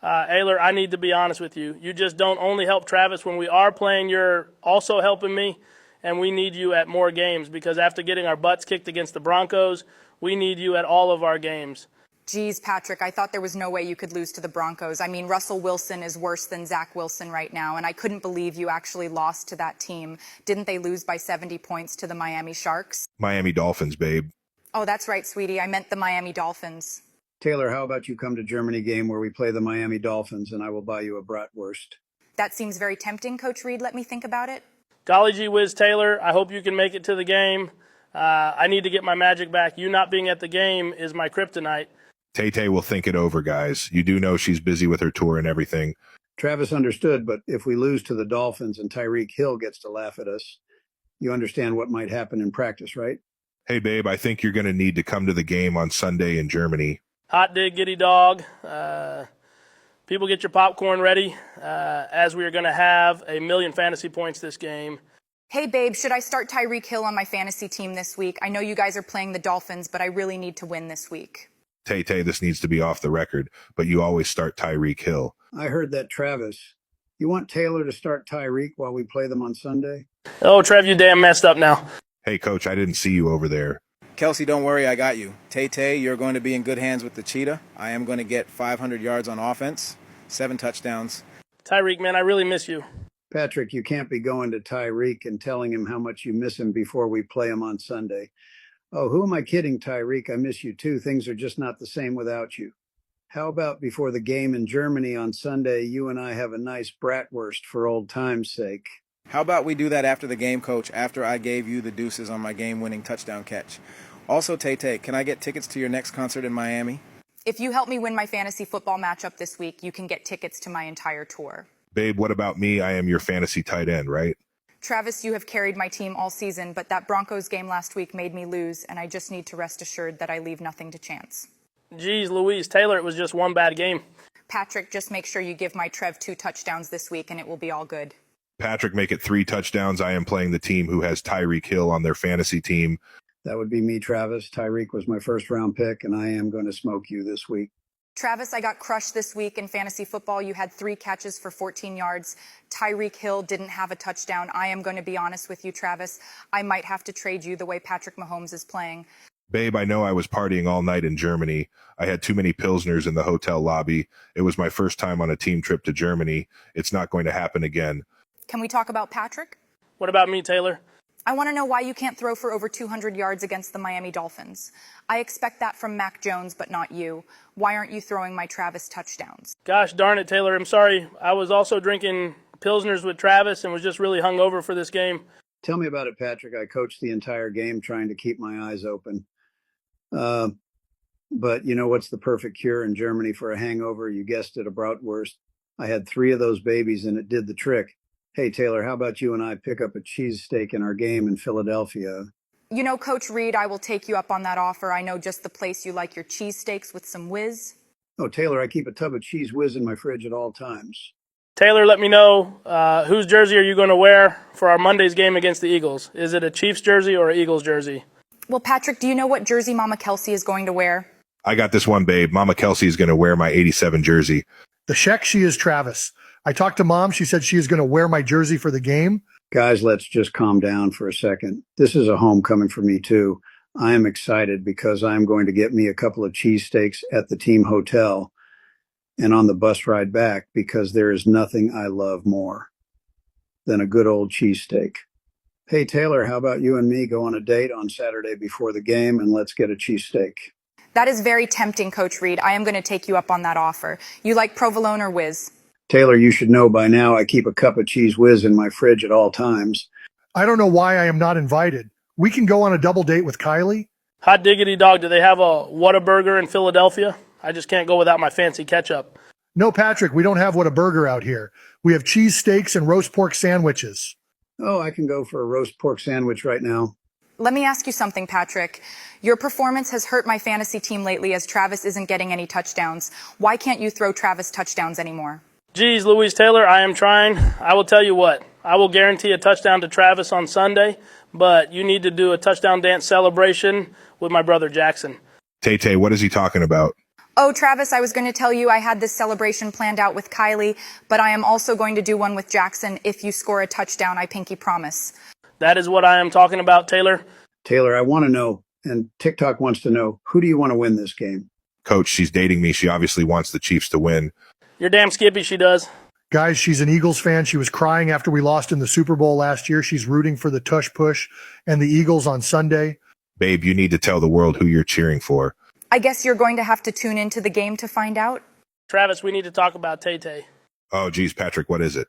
Ayler, I need to be honest with you. You just don't only help Travis when we are playing, you're also helping me, and we need you at more games because after getting our butts kicked against the Broncos, we need you at all of our games. Geez, Patrick, I thought there was no way you could lose to the Broncos. I mean, Russell Wilson is worse than Zach Wilson right now, and I couldn't believe you actually lost to that team. Didn't they lose by 70 points to the Miami Sharks? Miami Dolphins, babe. Oh, that's right, sweetie. I meant the Miami Dolphins. Taylor, how about you come to Germany game where we play the Miami Dolphins and I will buy you a bratwurst? That seems very tempting, Coach Reed. Let me think about it. Golly gee whiz, Taylor, I hope you can make it to the game. I need to get my magic back. You not being at the game is my kryptonite. Tay will think it over, guys. You do know she's busy with her tour and everything. Travis understood, but if we lose to the Dolphins and Tyreek Hill gets to laugh at us, you understand what might happen in practice, right? Hey, babe, I think you're going to need to come to the game on Sunday in Germany. Hot dig, giddy dog. People get your popcorn ready as we are going to have 1,000,000 fantasy points this game. Hey, babe, should I start Tyreek Hill on my fantasy team this week? I know you guys are playing the Dolphins, but I really need to win this week. Tay, this needs to be off the record, but you always start Tyreek Hill. I heard that, Travis. You want Taylor to start Tyreek while we play them on Sunday? Oh, Trev, you damn messed up now. Hey, Coach, I didn't see you over there. Kelsey, don't worry, I got you. Tay, you're going to be in good hands with the Cheetah. I am going to get 500 yards on offense, 7 touchdowns. Tyreek, man, I really miss you. Patrick, you can't be going to Tyreek and telling him how much you miss him before we play him on Sunday. Oh, who am I kidding, Tyreek? I miss you too. Things are just not the same without you. How about before the game in Germany on Sunday, you and I have a nice bratwurst for old time's sake? How about we do that after the game, Coach, after I gave you the deuces on my game-winning touchdown catch? Also, Tay, can I get tickets to your next concert in Miami? If you help me win my fantasy football matchup this week, you can get tickets to my entire tour. Babe, what about me? I am your fantasy tight end, right? Travis, you have carried my team all season, but that Broncos game last week made me lose, and I just need to rest assured that I leave nothing to chance. Geez, Louise, Taylor, it was just one bad game. Patrick, just make sure you give my Trev 2 touchdowns this week, and it will be all good. Patrick, make it 3 touchdowns. I am playing the team who has Tyreek Hill on their fantasy team. That would be me, Travis. Tyreek was my first-round pick, and I am going to smoke you this week. Travis, I got crushed this week in fantasy football. You had 3 catches for 14 yards. Tyreek Hill didn't have a touchdown. I am going to be honest with you, Travis. I might have to trade you the way Patrick Mahomes is playing. Babe, I know I was partying all night in Germany. I had too many Pilsners in the hotel lobby. It was my first time on a team trip to Germany. It's not going to happen again. Can we talk about Patrick? What about me, Taylor? I want to know why you can't throw for over 200 yards against the Miami Dolphins. I expect that from Mac Jones, but not you. Why aren't you throwing my Travis touchdowns? Gosh darn it, Taylor. I'm sorry. I was also drinking Pilsners with Travis and was just really hungover for this game. Tell me about it, Patrick. I coached the entire game trying to keep my eyes open. But you know what's the perfect cure in Germany for a hangover? You guessed it, a bratwurst. I had 3 of those babies and it did the trick. Hey, Taylor, how about you and I pick up a cheesesteak in our game in Philadelphia? You know, Coach Reed, I will take you up on that offer. I know just the place you like your cheesesteaks with some whiz. Oh, Taylor, I keep a tub of Cheese Whiz in my fridge at all times. Taylor, let me know, whose jersey are you going to wear for our Monday's game against the Eagles? Is it a Chiefs jersey or an Eagles jersey? Well, Patrick, do you know what jersey Mama Kelsey is going to wear? I got this one, babe. Mama Kelsey is going to wear my 87 jersey. The Sheck, she is Travis. I talked to Mom. She said she is going to wear my jersey for the game. Guys, let's just calm down for a second. This is a homecoming for me, too. I am excited because I'm going to get me a couple of cheesesteaks at the team hotel and on the bus ride back because there is nothing I love more than a good old cheesesteak. Hey, Taylor, how about you and me go on a date on Saturday before the game and let's get a cheesesteak? That is very tempting, Coach Reed. I am going to take you up on that offer. You like provolone or whiz? Taylor, you should know by now I keep a cup of Cheese Whiz in my fridge at all times. I don't know why I am not invited. We can go on a double date with Kylie. Hot diggity dog, do they have a Whataburger in Philadelphia? I just can't go without my fancy ketchup. No, Patrick, we don't have Whataburger out here. We have cheese steaks and roast pork sandwiches. Oh, I can go for a roast pork sandwich right now. Let me ask you something, Patrick. Your performance has hurt my fantasy team lately as Travis isn't getting any touchdowns. Why can't you throw Travis touchdowns anymore? Geez, Louise Taylor, I am trying. I will tell you what, I will guarantee a touchdown to Travis on Sunday, but you need to do a touchdown dance celebration with my brother Jackson. Tay, what is he talking about? Oh, Travis, I was going to tell you I had this celebration planned out with Kylie, but I am also going to do one with Jackson if you score a touchdown, I pinky promise. That is what I am talking about, Taylor. Taylor, I want to know, and TikTok wants to know, who do you want to win this game? Coach, she's dating me. She obviously wants the Chiefs to win. You're damn skippy, she does. Guys, she's an Eagles fan. She was crying after we lost in the Super Bowl last year. She's rooting for the tush push and the Eagles on Sunday. Babe, you need to tell the world who you're cheering for. I guess you're going to have to tune into the game to find out. Travis, we need to talk about Tay-Tay. Oh, geez, Patrick, what is it?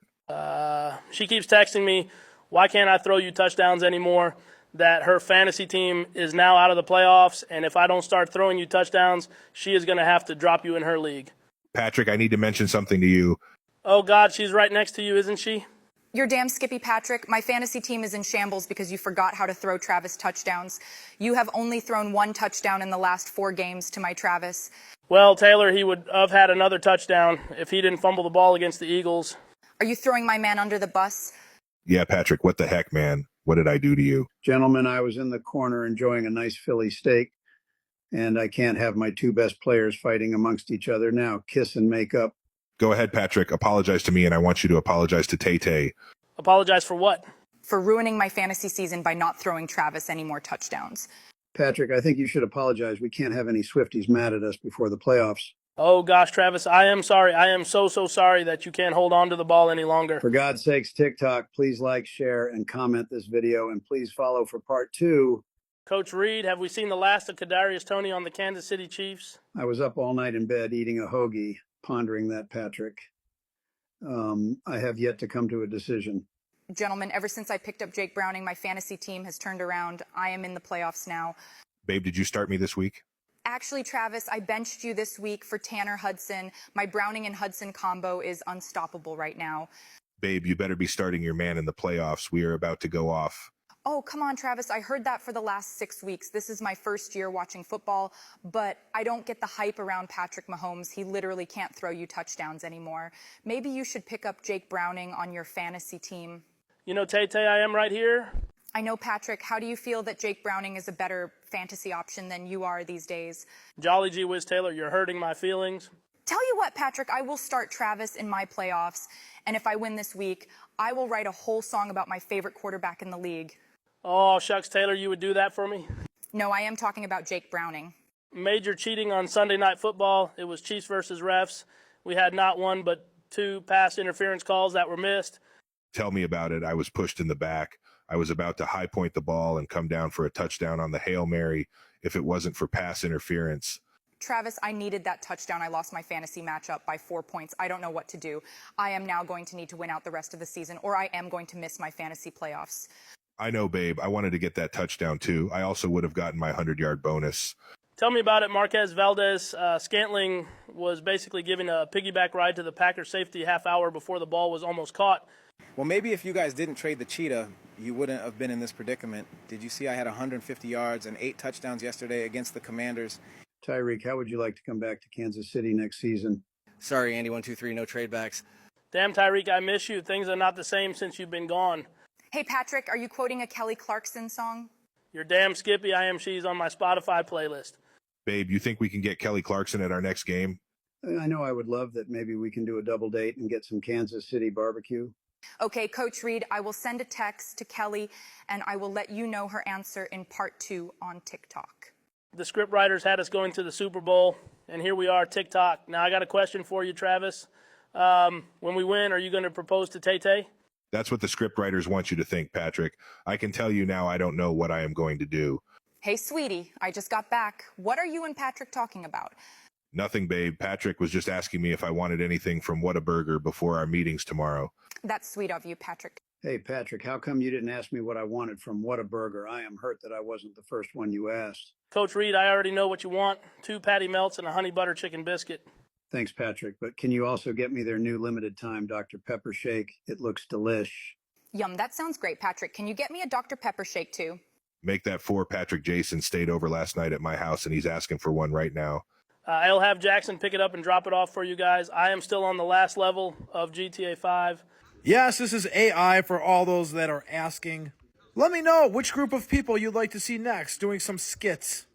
She keeps texting me, why can't I throw you touchdowns anymore? That her fantasy team is now out of the playoffs, and if I don't start throwing you touchdowns, she is going to have to drop you in her league. Patrick, I need to mention something to you. Oh, God, she's right next to you, isn't she? You're damn skippy, Patrick. My fantasy team is in shambles because you forgot how to throw Travis touchdowns. You have only thrown one touchdown in the last 4 games to my Travis. Well, Taylor, he would have had another touchdown if he didn't fumble the ball against the Eagles. Are you throwing my man under the bus? Yeah, Patrick, what the heck, man? What did I do to you? Gentlemen, I was in the corner enjoying a nice Philly steak, and I can't have my 2 best players fighting amongst each other now. Kiss and make up. Go ahead, Patrick. Apologize to me, and I want you to apologize to Tay-Tay. Apologize for what? For ruining my fantasy season by not throwing Travis any more touchdowns. Patrick, I think you should apologize. We can't have any Swifties mad at us before the playoffs. Oh, gosh, Travis, I am sorry. I am so sorry that you can't hold on to the ball any longer. For God's sakes, TikTok, please like, share, and comment this video, and please follow for part 2. Coach Reed, have we seen the last of Kadarius Toney on the Kansas City Chiefs? I was up all night in bed eating a hoagie, pondering that, Patrick. I have yet to come to a decision. Gentlemen, ever since I picked up Jake Browning, my fantasy team has turned around. I am in the playoffs now. Babe, did you start me this week? Actually, Travis, I benched you this week for Tanner Hudson. My Browning and Hudson combo is unstoppable right now. Babe, you better be starting your man in the playoffs. We are about to go off. Oh, come on, Travis. I heard that for the last 6 weeks. This is my first year watching football, but I don't get the hype around Patrick Mahomes. He literally can't throw you touchdowns anymore. Maybe you should pick up Jake Browning on your fantasy team. You know, Tay-Tay, I am right here. I know, Patrick. How do you feel that Jake Browning is a better fantasy option than you are these days? Jolly gee whiz, Taylor, you're hurting my feelings. Tell you what, Patrick, I will start Travis in my playoffs, and if I win this week, I will write a whole song about my favorite quarterback in the league. Oh, shucks, Taylor, you would do that for me? No, I am talking about Jake Browning. Major cheating on Sunday Night Football. It was Chiefs versus refs. We had not 1 but 2 pass interference calls that were missed. Tell me about it. I was pushed in the back. I was about to high point the ball and come down for a touchdown on the Hail Mary if it wasn't for pass interference. Travis, I needed that touchdown. I lost my fantasy matchup by 4 points. I don't know what to do. I am now going to need to win out the rest of the season, or I am going to miss my fantasy playoffs. I know, babe. I wanted to get that touchdown, too. I also would have gotten my 100-yard bonus. Tell me about it, Marquez Valdez. Scantling was basically giving a piggyback ride to the Packers safety half hour before the ball was almost caught. Well, maybe if you guys didn't trade the cheetah, you wouldn't have been in this predicament. Did you see I had 150 yards and 8 touchdowns yesterday against the Commanders? Tyreek, how would you like to come back to Kansas City next season? Sorry, Andy, 123, no trade backs. Damn, Tyreek, I miss you. Things are not the same since you've been gone. Hey, Patrick, are you quoting a Kelly Clarkson song? You're damn skippy. I am she's on my Spotify playlist. Babe, you think we can get Kelly Clarkson at our next game? I know I would love that maybe we can do a double date and get some Kansas City barbecue. Okay, Coach Reed, I will send a text to Kelly, and I will let you know her answer in part 2 on TikTok. The script writers had us going to the Super Bowl, and here we are, TikTok. Now, I got a question for you, Travis. When we win, are you going to propose to Tay-Tay? That's what the script writers want you to think, Patrick. I can tell you now I don't know what I am going to do. Hey, sweetie, I just got back. What are you and Patrick talking about? Nothing, babe. Patrick was just asking me if I wanted anything from Whataburger before our meetings tomorrow. That's sweet of you, Patrick. Hey, Patrick, how come you didn't ask me what I wanted from Whataburger? I am hurt that I wasn't the first one you asked. Coach Reed, I already know what you want. 2 patty melts and a honey butter chicken biscuit. Thanks, Patrick. But can you also get me their new limited time Dr. Pepper shake? It looks delish. Yum, that sounds great, Patrick. Can you get me a Dr. Pepper shake, too? Make that 4 Patrick Jason stayed over last night at my house, and he's asking for one right now. I'll have Jackson pick it up and drop it off for you guys. I am still on the last level of GTA 5. Yes, this is AI for all those that are asking. Let me know which group of people you'd like to see next doing some skits.